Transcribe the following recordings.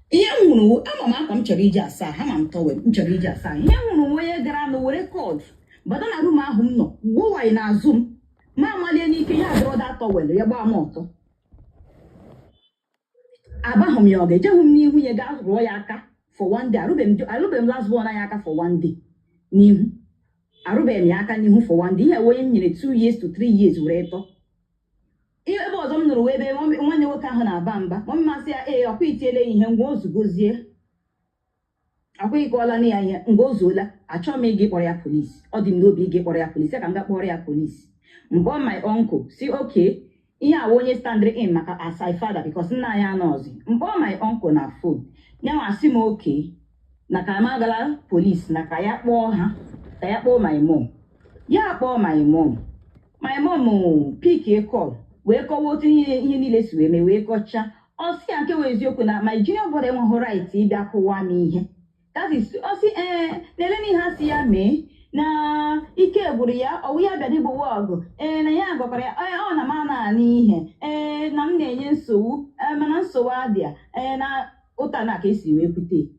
Young, I'm a come to Rija, Hamam Tower, Rija, young, where grand were called. But then I do my home no, go in a zoom. Mamma, Lenny, can draw that towel, your bar motor. Abahom yoga, Jahum knew we got royaka for 1 day. I love him last one ayaka for 1 day. Knew. I love him yaka knew for 1 day. I waited nearly 2 years to 3 years. Reto. It was on the way, one you can have bamba. One must say, a quit telling him goes to Gozier. A quick colony and Gozula, a chummy give Korea police, or the no big Korea police, I can get Korea police. Mbon my uncle, see, okay. Yeah, when you stand in Maka as I father because na knows. Mbon my uncle na phone. Now I see okay. Nakamagala police, Nakaya bore her, Kaya bore my mom. Yeah, bore my mom. My mom, pick a call. Wake up what in less way, may wake up cha. Or see, I can always yoke my junior body on her right, that for 1 year. That is, or see, Nelly has ya me. Na ike buria o ya bia dibo wogo na ya gokore o na mana ni ihe na m na-enye nsogbu mana nsogbu adia na ụta na ka esi wee kwute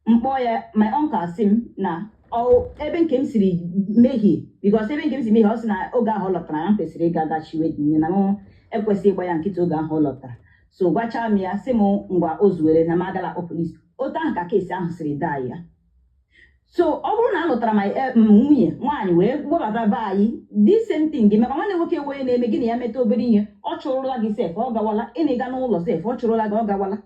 mkpọ ya my uncle asim na o ebe nke m siri mehie because ebe nke m siri mehie o si na oge ahụ lọtara ya kwesịrị ịga dachiwe dinye na m ekwesị ịgba ya nkịta oge ahụ lọtara so gwacha m ya sị m ngwa ozuwere na magala o police ụta ahụ ka kesi ahụ siri daa ya. So, over now, not my one way, what other buy this same thing. Give me one okay way, name again, I met over here, or chorola, he said, or gawala, any gun all say, or chorola, gawala.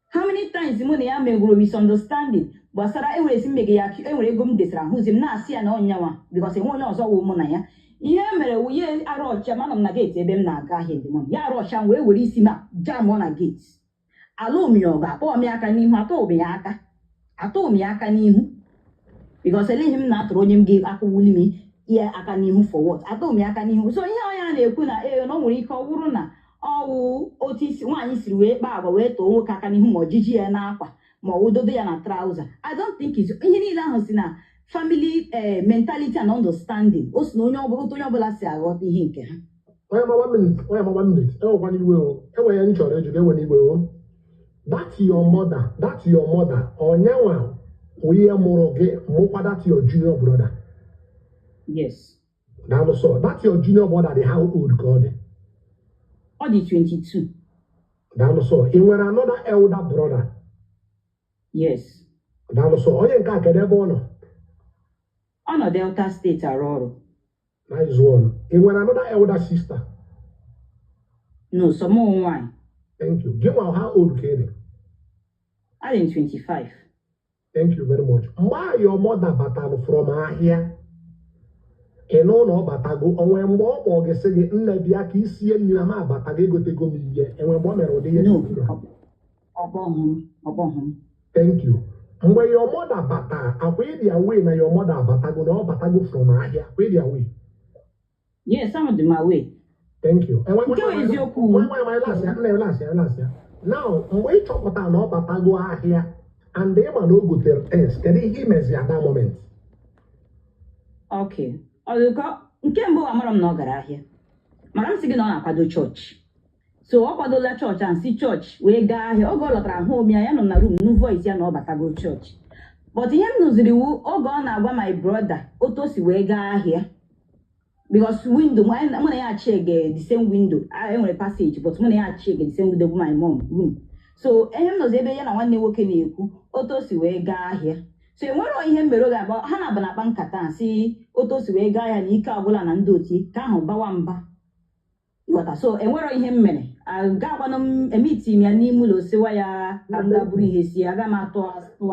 How many times money I may grow misunderstanding? But Sarah always make a yaki, every gum disra, who's in Nasi and on yawa, because he won't also woman. Yeah, we are all chairman on the gate, a ben naga him, Yaroshan, where will he see now? Jam on a gates. Allow me, or me, I can him, I told me, I told me, I can him. Because I let him not throw him give up will me, yeah, I can him for what? I told me I can him. So yeah, I kuna no we call Uruna. Oh, Otis one is way, Baba, way to work I can him or Gigi and Apa, more Udo and a trouser. I don't think it's any Lansina family mentality and understanding. Os no no to your balasia what the hink. Why am I 1 minute? Why am I 1 minute? Oh, when you will, when you will. That's your mother. That's your mother. Or now. We are more that's your junior brother. Yes. Now, so that's your junior brother, the how old God? Only 22. Now, so he were another elder brother. Yes. Now, so I can't get a bono. On a Delta State, Aurora. Nice one. He were another elder sister. No, some more wine. Thank you. Give her how old kid? I am 25. Thank you very much. Why your mother battle from here? And no batago, and when more or get say, Nabiaki, see, and Yama batago to go me here, and when one or the no. Thank you. And when your mother bata, away the away, now your mother batago, no batago from here, away the away. Yes, some of them are away. Thank you. And when my last year. Now, we talk about no batago here. And they were no good their test. Can he measure at that moment? Okay. Nkembo amaram no gara here. Maram sigi no na kwado church. So okwado la church and see church we ga here. Ogo lotara home ya no na room no voice ya no batago church. But him no ziri wu ogo na agwa my brother otosi we ga here. Because window when I check the same window. I am a passage but when I check the same window with my mom room. So him no zebe ya na nwanne nwoke na-ekwu oto si wee gaa ahịa. So enwere ihe mere ga ba ha na bana bankata si oto si wee gaa ya na ike agwụla na ndị oti ka ahụ bawa mba. Ịghọta so enwere ihe mere aga gwanụ m emiti m ya n'ime ụlọ siwa ya ka m buru ihe si aga m atụ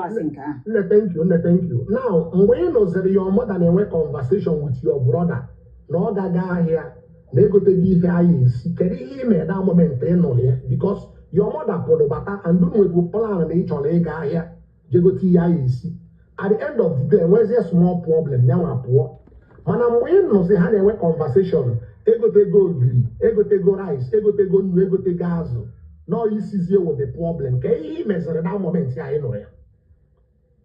asị nke ahụ. Thank you. Now, mgbe ị nọziri your mother na-enwe conversation with your brother na ọ gaga ahịa na egoteghị ihe anyị esi kedu ihe ime that moment ị nọ ya because your mother put bata and do we plan and each other here. At the end of the day, where's a small problem? Now I'm poor. Man, I'm waiting to see how they work conversation. Ego te go green, ego te go rice, ego te go new, ego te gas. No, you see here with the problem. Can you measure that moment here anywhere?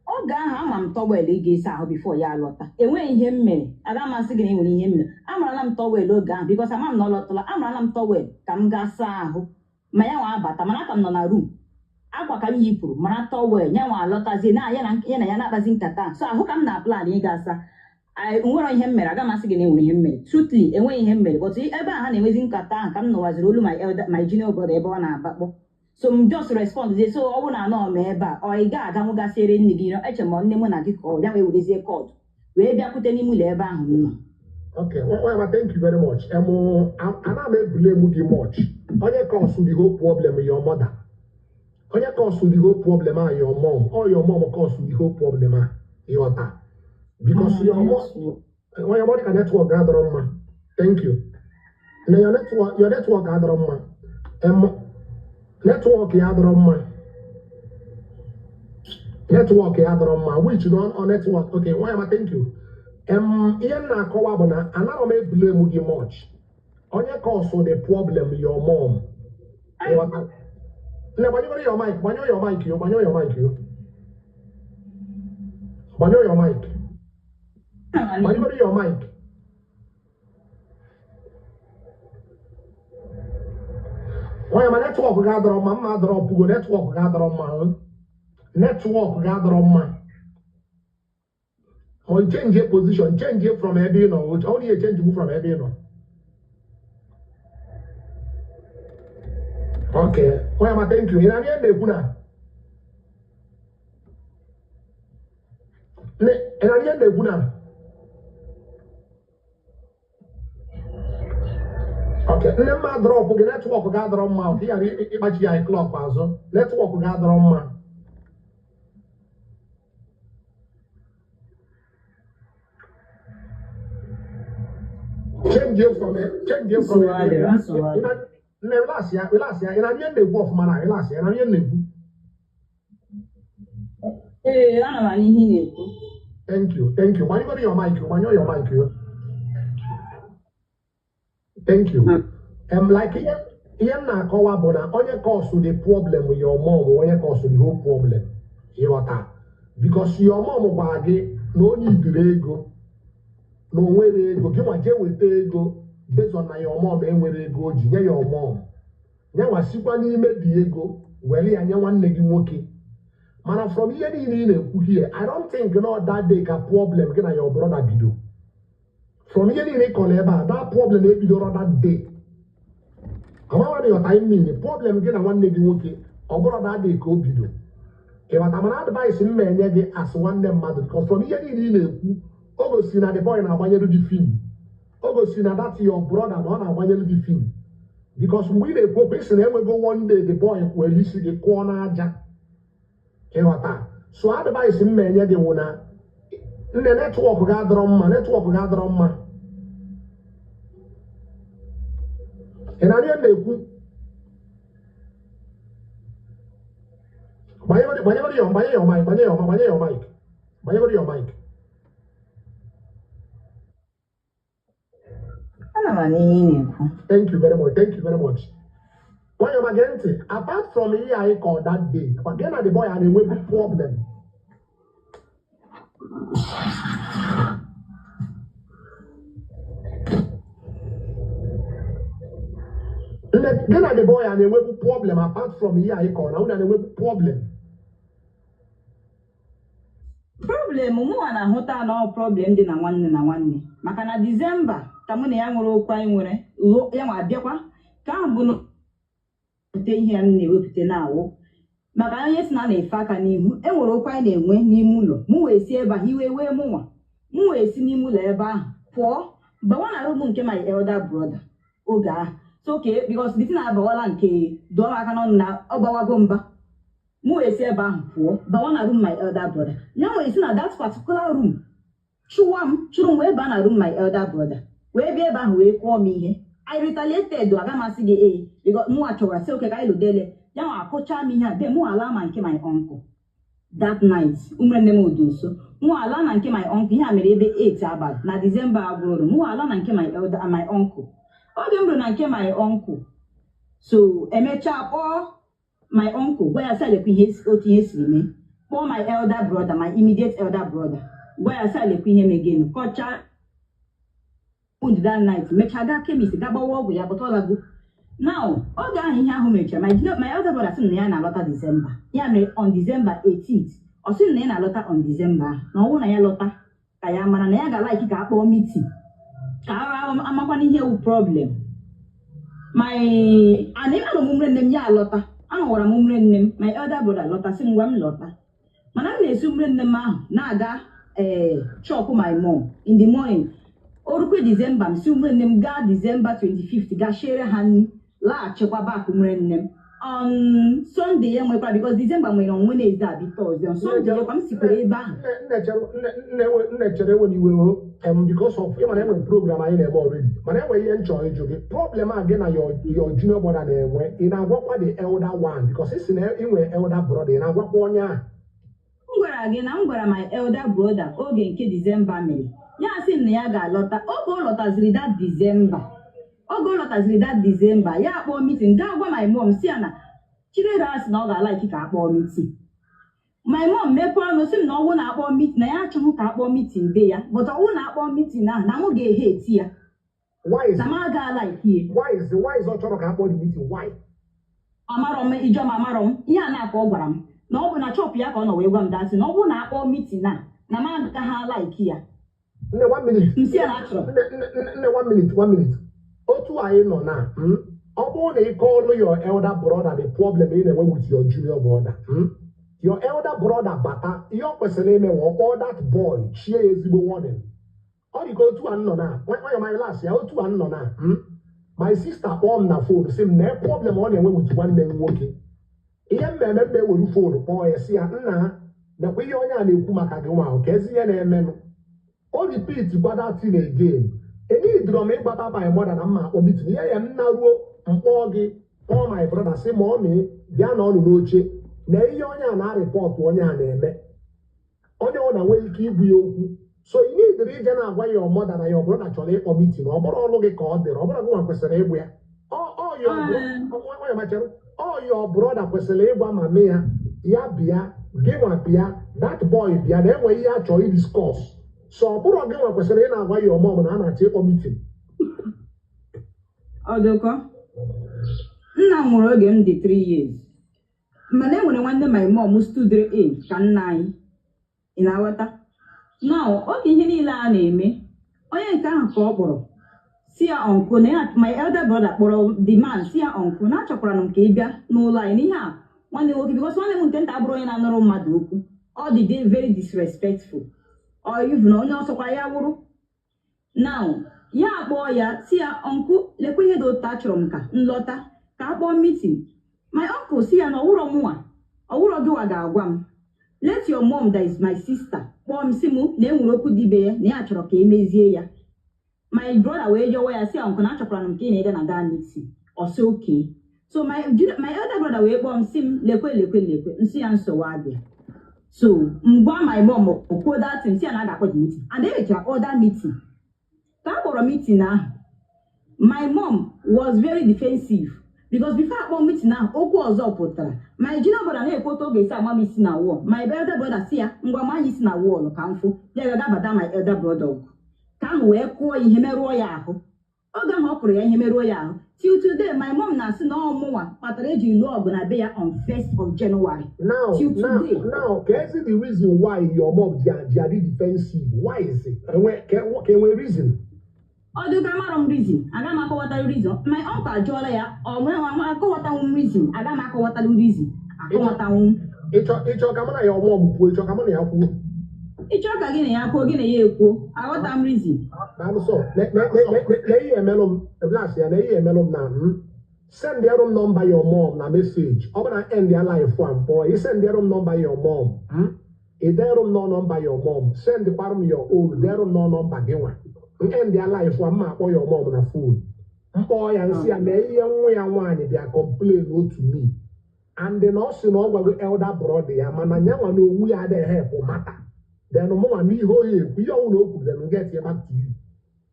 Oh, I'm towel against how before ya lota. Away him me. I don't mind saying him. I'm a towel logan because I'm not lot. I'm a towel. Come gasa. Maya wa bata manaka no na room. akwa ka m yipụrụ mara tọwel nyanwa alọtazie na ya na ya na-akpazi nkata so ahụ ka m na plan ị ga-asa nwere ihe m mere aga masị gị na enwere ihe m mere truthfully enweghị ihe m mere but ebe a ha na-enwezi nkata ahụ ka m nọwaziri olu my junior brother ebe ọ na-abakpọ so m just respond zie so ọ bụrụ na anọ m ebe a ọ ị ga-aga nwụgasịrị nne gị eche ma nne mụ na gị ka ọ ya wee werezie kọdụ wee bịakwute n'ime ụlọ ebe ahụ m nọ. Okay, well, thank you very much. I'm not blame you much. Only cause the whole problem is your mother. Only cause the whole problem is your mom. Or your mom cause the whole problem is your dad. Because your mom, when your mother can network gather on man. Thank you. Now your network gather on man. Network gather on man. Network gather on man. Which don't on network. Okay, why am I thank you? Ian na kowa bona, and I don't blame you much. Only cause for the problem your mom. Now, when you go to your mic, when your mic, you. When you go to your mic. Why am I network gather on my mother or Pugo network gather on my network gather on my. Or change your position, change it from every which only a change move from every Okay, why am I thank you? In a year, they kuna. In a year, they kuna. Okay, never drop. Okay, network gather on mouth. Here, it's clock, also. Network gather on mouth. Change you from it. Relax, yeah. And I'm the wolf man. Relax, and I'm the. Thank you. When you go to your mic, Thank you. Like Ian na kowa bona, only cause to the problem with your mom, only cause to the whole problem. Because your mom wage no need to ego. No way ego, give my jail with ego based on your mom and where ego, your mom. Now I see one email the ego, well, and you one negi woki. Man, from here in I don't think that day a problem can your brother be do. From here in that problem may be do that day. I want your time mean the problem can one negi woki, or brother day could be do. If I'm an advice in men as one them mother, because from here in Ogo na the boy na abanyelu di film. Ogo na that your brother no na abanyelu di film. Because we dey go person we go one day the boy will listen the corner aja. So advice me nye de wona. The network gather on ma. And I dey ku. Buy your mic. Thank you very much. Why am I getting? Apart from here, I call that day. Again, the boy had a way big problem. Then the boy had a way big problem. Apart from here, I call now a way big problem. Mụ na ahụta na problem dị na nwanne maka na December ka mụ na ya nwere okwu anyị nwere ya nwa abịakwa ka bụ n'ote ihe m na-ewepụta na-awụ maka onye si na-efe aka n'ihu enwere okwu anyị na-enwe n'ime ụlọ mụ wee si ebe a iwe wee mụ wee si n'ime ụlọ ebe ahụ pụọ bawa na room nke my elder brother oge ahụ so okay because the thing abawala nke dụọ aka n'ọnụ na ọ gbawago mba mụ wee si ebe ahụ pụọ bawa na room my elder brother ya wee si na that particular room chụrụ m wee baa na room my elder brother wee bịa ebe ahụ wee kụọ m ihe I retaliated aga masị gị because mụ achọrọ sị oke ka anyị lụdele ya nwa akụcha m ihe a be mụ ala ma nke my uncle that night ụmụnne m odo nso mụ ala na nke my uncle ihe a mere ebe 8 abalị na December agwụrụ mụ ala na nke my elder and my uncle ọ dị mbụ na nke my uncle so emechaa kpọọ my uncle gwa ya sị alekwa otu ihe siri mee kpọọ my elder brother my immediate elder brother gwa ya sị alekwa ihe megenu kọcha that night mechaa gaa chemist ga gbawa ọgwụ ya bụta ọlago Now, all that in here, my elder brother said, "Naya na lota December." Yeah, on December 18th. Or soon, Naya lota on December. No one Naya lota. Kaya mana Naya ga like it up or meeting. I'm not going to hear problem. My I never remember them ya lota. I don't want to remember them. My elder brother lota sing one lota. Man, I'm assuming them na chop my mom in the morning. Or December, I'm assuming them ga December 25th. Ga share honey. La chekwa back them on Sunday because December when on Wednesday that Thursday on Sunday I'm secret back. Because of your program I am already. But we enjoy the problem again your junior brother in a work with the elder one because it's in elder brother and I work one year. I'm going my elder brother okay December me. Yeah, see Niaga Lotta. Oh, Lotta's read that December. Oh, go not as that December. Yeah, for meeting. That what my mom see na. Children has now that like it up meeting. My mom me for no sim no one up meeting. Na ya chumu ka meeting there. But I won't up meeting na. Na mo get hate here. Why is Samaga like here? Why is not talking about the meeting? Why? Amarom ijo amarom. Ya na ko gwaram. No bu na chop ya ka no we gwam that. No bu na up meeting na. Na man ka ha like here. No 1 minute. No 1 minute. Otu I know now. Although they call your elder brother the problem in the way with your junior brother. Your elder brother, Bata, your person name or that boy, she is the warning. Or you go to Anona. When my last year, to Anona. My sister on the phone, same no problem on the way with one day working. Ian member will phone, boy, see, the way you are the Kumakaguma, Kazi and men. All repeat what that thing again. Any drum make butter by more than a man or between I am now and all my brother say mommy, they are not roche. Nay, you are report one year name. On your own way keep you. So you need the region of where your mother and your brother actually or meeting or all get called the robber one question everywhere. All your brother question mamma ya bia, give up bia, that boy bia, then where you actually discuss. So, put again a question why your mom and I take a meeting. Odoko. Now, more again, the 3 years. My name when I wonder my mom was to the age, can 9 in our water. Now, okay, he name me. I can't call. See your uncle, my elder brother, or the man, see your uncle, not a problem, Kabia, no lie, anyhow. One day, because one of them tabro in another maduku, all the day very disrespectful. Or you've known also why I would. Now, yeah, boy, see your uncle, let me do touch romka, Lotta, carbon meeting. My uncle, see an Oromoa, a Urogo. Let your mom, that is my sister, Pom Simu, name Roku Dibe, Neatro Kemezia. My brother, where your way, I see Uncle Natchapran Canadian and Danixi, or so okay. So my other brother, where Pom Sim, leque, and see and so what. So, my mom will call that and see another meeting. And then it's other meeting. That for a meeting now. My mom was very defensive. Because before I meeting now, Oko was up with her. My junior brother, I photo gave some mommy in a war. My elder brother, see, Ngwama is in a war, Kanfu. They are my elder brother. Come where call him a royal. Ogan Hopper and him a royal. Till today, my mom has no more, but already law gonna be on 1st of January. Now, guess the reason why your mom is defensive. Why is it? Can we reason? Oh, the grammar reason. I got my water reason. My uncle Jolia, or when I go what reason. I got my water reason. I go what it's your camera, your mom, put your camera. It's your again, I go again a year. I want reason. I'm so let a melon last year, lay a melon now. Send their own number your mom a message. I'm gonna end their life one boy. You send their own number your mom. If their own no number your mom, send the part of your own, their own no number given. End their life one map or your mom on a food. Boy, and see a young way and one if they are complaining to me. And then also know what the elder brother, and I never know we are there help for matter. Then no more me who you, we all know them and get here back to you.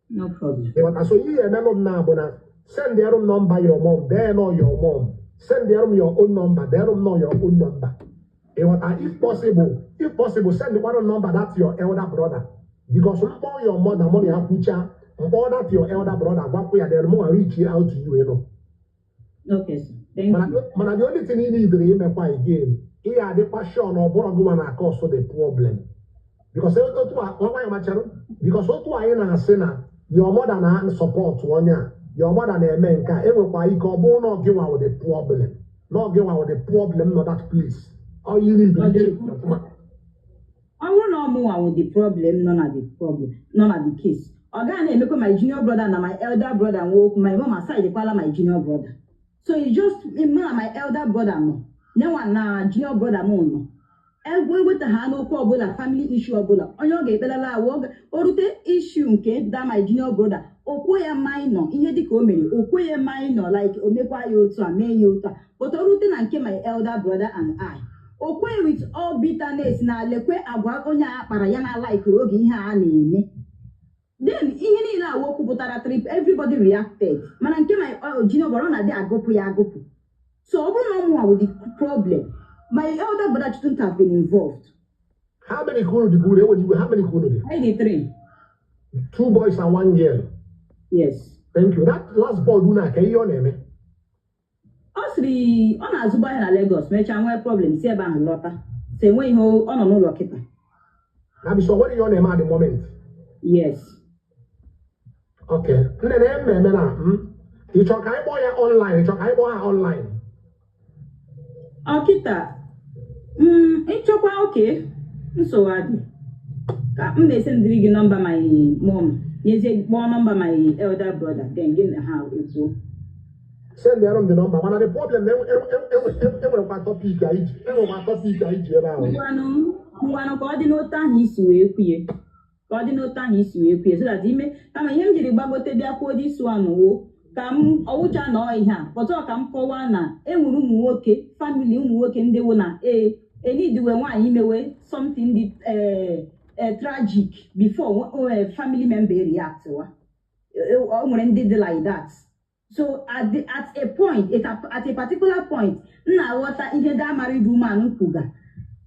No problem. But so you and now, but send their own number your mom, they know your mom. Send them your own number, they don't know your own number. If possible, send the one number that's your elder brother. Because all your mother money have picture, all that your elder brother, what we are there more reach out to you, you know. Okay, sir. Thank you. But the only thing you need to remember again, he had the passion or Boroguma cause the problem. Because what I am saying, your mother and support one year, your mother and a man can ever buy not give out the problem. Not give out the problem, not that place. All you need to I will not move with the problem, none of the problem, none of the case. Again, I my junior brother and my elder brother and walk my mom aside the call my junior brother. So it's just me and my elder brother no. No one na junior brother no. Every with the hand no problem family issue obola. Onyo ge belala work orute issue nke that my junior brother. Okoye minor, ihe dika o mere. Okoye minor like omekwa ya otu a mee ya otu a. But orute na nke my elder brother and I. Okwe with all bitterness na lekwe agwa onye akpara ya na like oge ihe a na-eme. Then ihe niile a woku pụtara trip everybody reacted. Mana nke my junior brother na dey agopu ya agopu. So ọ bụrụ na ọmụwa with the problem, my elder brother shouldn't have been involved. How many Kunu did you how many Kunu? I did 3. 2 boys and 1 girl. Yes. Thank you. That last boy do not carry your name. Osiri ọ na-azụ bahịa na Lagos mechaa nwee problem si ebe ahụ lọta. So enweghị ihe ọ nọ n'ụlọ kịta. Now, so what is your name at the moment? Yes. Okay. You talk about online. You talk about online. Okita. Ịchọkwa okay. Nsogbu adị. Ka m na-esendịrị gị number my mom. Nyezie kpọọ number my elder brother. Then gị na ha ekwu. Send them the number. One of the problem, everyone topic Ngwanụ ka ọ dị n'otu ahụ isi wee kwuye. Ka ọ dị n'otu ahụ isi wee kwuye. So that ime kama ihe m jiri gbagote bịa kwuo this one wo ka m ọwụcha na ihe a pọtọ ka m kọwaa na enwere ụmụ nwoke family ụmụ nwoke ndị wụ na enidiwe nwaanyị imewe something dị tragic before family member react wa. O nwere ndị dị like that. So at a point, at a particular point, na wata ihe da married woman kuga.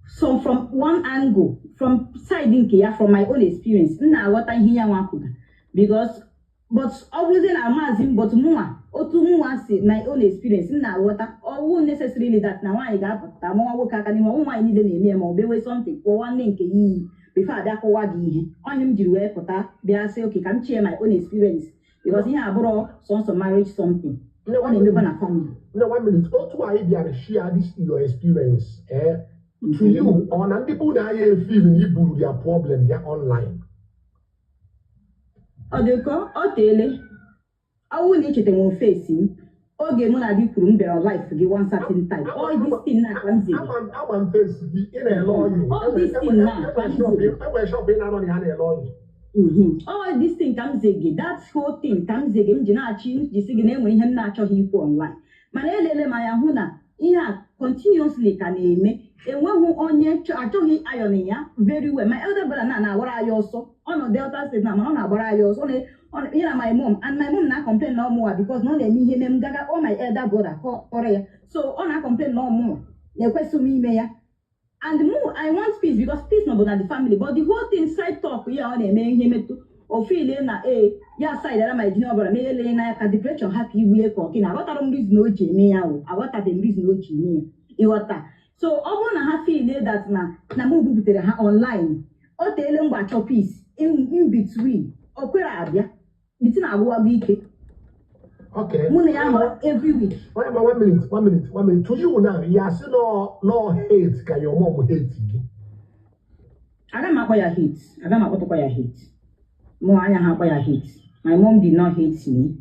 So from one angle, from side nke ya, from my own experience, na wata ihe ya nwa kuga. Because, but always na amazing, but mwa, otu mwa say my own experience, na wata, all necessarily that na why ga apata, mwa woka ka ni mwa ni de na-eme ma obewe something, for one nke yi, before abịa kọwa gị ihe. Onye m jiri wee pụta, bịa say, okay, ka m share my own experience. Because here abroad, some marriage something. No, 1 minute. What why they share this your experience? To you, on people that are feeling you their problem, they're online. Odeko, Otele, I will need to take face him. Oge mo na di kuru mbere life give one certain time. All this thing na kamzi. I want face in a lawyer. All this thing na kamzi. I will shop in on a lawyer. All this thing comes again. That whole thing comes again. Jina achi jisi gine enwe ihe na achọghị ikwu online. Mana elele ma ya hụ na ihe a continuously ka na-eme. Enweghị onye achọghị iron ya very well. My elder brother na agbara ya ọsọ. Ọ nọ Delta State na ma ọ na-agbara ya ọsọ. Ọ my mom and my mom na complain no more because no na-eme ihe m gaga all my elder brother kọrọ ya. So ọ na complain no more. Na-ekwesị m ime ya. And more, I want peace because peace not about the family. But the whole thing side talk, yeah, on a man him to or feeling na yeah, side that my junior brother, may na ka depression happy we are talking. I want to reason no Jimmy, I want to reason no Jimmy. So I want to have feeling that na move to the online. Or tell them about your peace in between. Or where are you? Between our week. Okay. Every week. 1 minute. To you now, you are still no hate. Can your mom hate you? I don't know why I hate. I don't know what I hate. More I have why I hate. My mom did not hate me.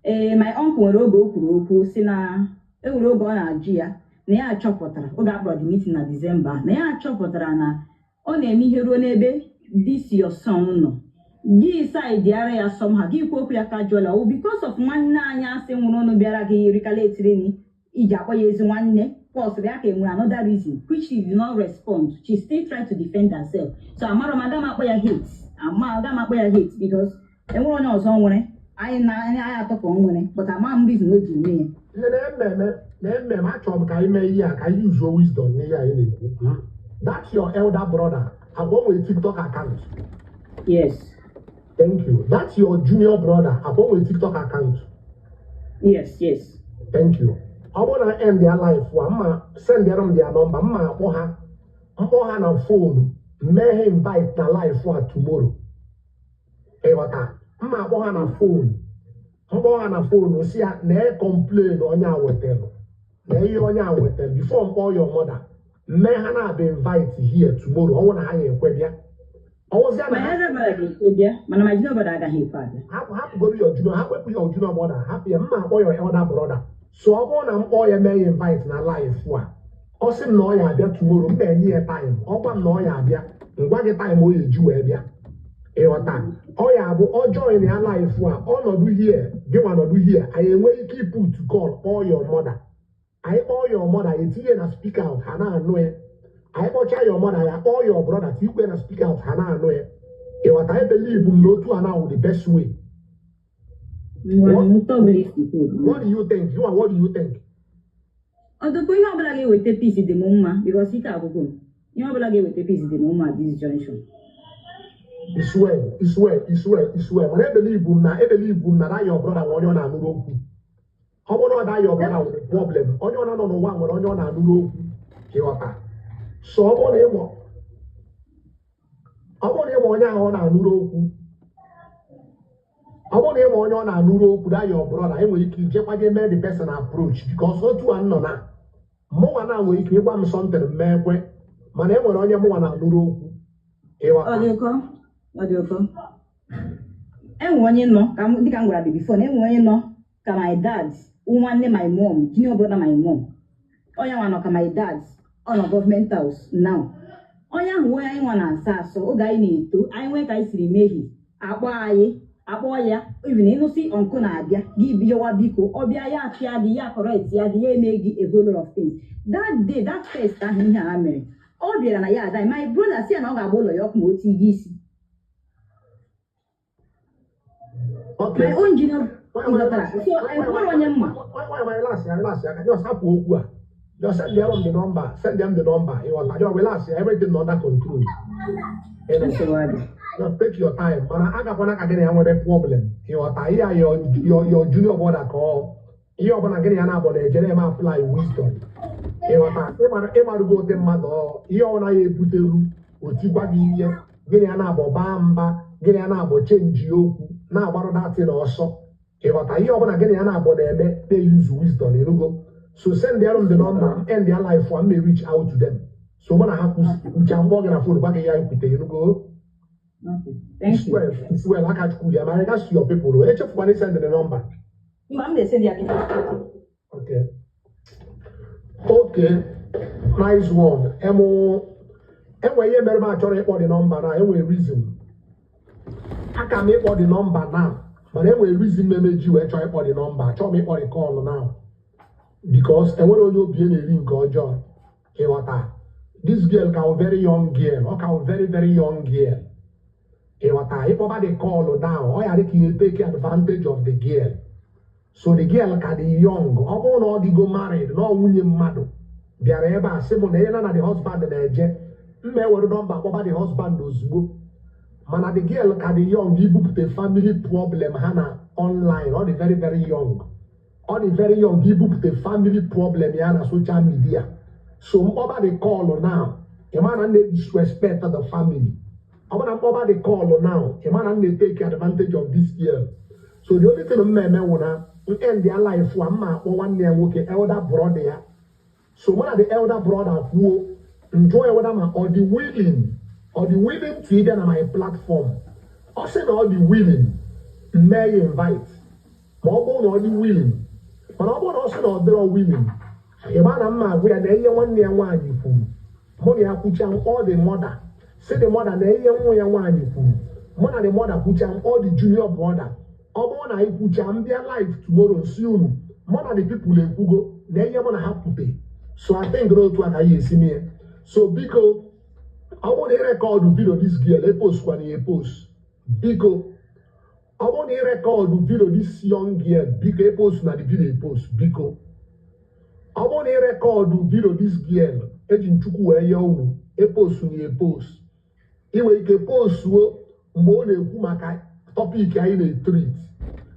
My uncle Robo Sina Robo na Gia. Na ya chọpụtara oge abroad meeting na December. Na ya chọpụtara na ọ na-eme ihe ruo n'ebe this your son no. Gi side diara ya somehow gi kwokwu ya kajola o because of nwanne anya asị nwụrụ ọnụ bịara gị recalculate ni iji akpọ ya ezi nwanne plus ya ka enwere another reason which she did not respond. She still tried to defend herself. So amara madam akpọ ya hate. Madam akpọ ya hate because enwere onye ọzọ nwere anyị na anyị atọpụ nwere but ama m reason o ji mee na achọrọ ka ime ihe a ka use your wisdom n'ihe anyị na-ekwu. That's your elder brother. Abụọ nwere TikTok account. Yes. Thank you. That's your junior brother. Abụọ nwere TikTok account. Yes. Thank you. I want to end their life. Send them their number. Mma na phone. May invite na life for tomorrow. Hey, what? Mma na phone. Mma na phone. See, na complain on your hotel. Na you on your hotel before call your mother. May Hannah be invited here tomorrow. I want to hire a quedia. I was there. My other brother, my junior brother, I his father. Have to go to your junior. Have to your junior brother. Happy Mma or your elder brother. So I want to call your may invite na life for. Also, no, ya there tomorrow. Many a time. Open no, ya there. What the time will you do? Oh, yeah, but all join your life. All not do here. They want to do here. I am waiting people to call all your mother. I all your mother. It's here and speak out. Hana know it. I watch your mother. I all your brothers. You can speak out. Hana know it. What I believe will know to now the best way. What do you think? What do you think? Although you have like with the piece the moment because he can't go. You have like with the piece the moment at this junction. It's well. When I believe that your brother on your nanuroku. How about that your brother with a problem? On your no one on your nanuroku. So about him. On your nanuroku. I want him on your nanuroku that your brother. I will keep the person approach because so to another. More now we keep one something man where my name will on your one nanuroku. What do you call? And when you know, come before, and when you know, come my dad's, one name my mom, junior brother my mom. Oh, yeah, one of my dad's on a government house now. Oh, yeah, where I want to answer, so I need to, I went I see me. Aboya, even you see Uncle Nadia, give your biko, or be a ya correct, ya make a whole lot of things. That day, that first time in her married. Oh, dear, and my brother said, I'm not going to yok motivisi. Okay. My own junior. Why am I last year? Just have to just send them the number. Send them the number. You want to last year, everything under control. Just take your time. Man, I got one again with a problem. You want your junior brother call. You are going to get an apple. Jeremiah apply wisdom. You want to go to mother. You want to put the Utibagi, get an apple, bamba, get an apple, change you. Now, what that thing also? If I hear about getting an apple, they use wisdom. You know, so send them the number and their life one may reach out to them. So when I have to jump on a phone back here, you know, thank you. It's well, I can't cool. I'm asking your people. HF one is sending the number. Mom, they send you. Okay, nice one. And when you remember, I told you the number now. Anyway, reason. I can make all the number now. But then we reason maybe you try for the number. Try me for the call now. Because and when you be in a link or job, this girl can very young girl, or can very young girl. If over the call now, or you can take advantage of the girl. So the girl can be young, or no they go married, no women mad. They are ever simple, they are not the husband and the jet. Me will number over the husband those book. Man, the girl can be young, he book the family problem, Hannah, online, or the very young. Or the very young, he book the family problem, Hannah, social media. So, over the call now, a man and they disrespect the family. Over the call now, a man and they take advantage of this girl. So, the only thing men wanna end their life for one year working elder brother. So, one of the elder brother who enjoy what I'm or the willing to even on my platform. Also, all the willing may invite. More all the willing. But also not they are willing. A man we are the one near one you fool. Money I put all the mother. Say the mother the one you fool. Mother the mother put all the junior brother. All I put their life tomorrow soon. Mother the people in Google, they gonna have to pay. So I think go to an see me. So because I want to record the video this girl, a post when he post. Because I want to record the video this young girl, because a post na the video post. Because I want to record the video this girl, a post when he post. He will post wo mbone kumaka topic ya ile treat.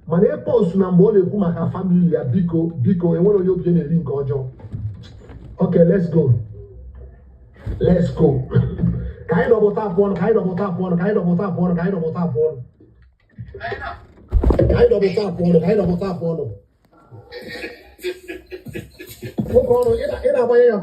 mana post na mgbe ọ na-ekwu maka family ya biko enwere onye obi na-eri nke ọjọọ. Okay, let's go. Ka anyị dọbụta apụ ọnụ. Oke ọnụ ị na-agbanye ya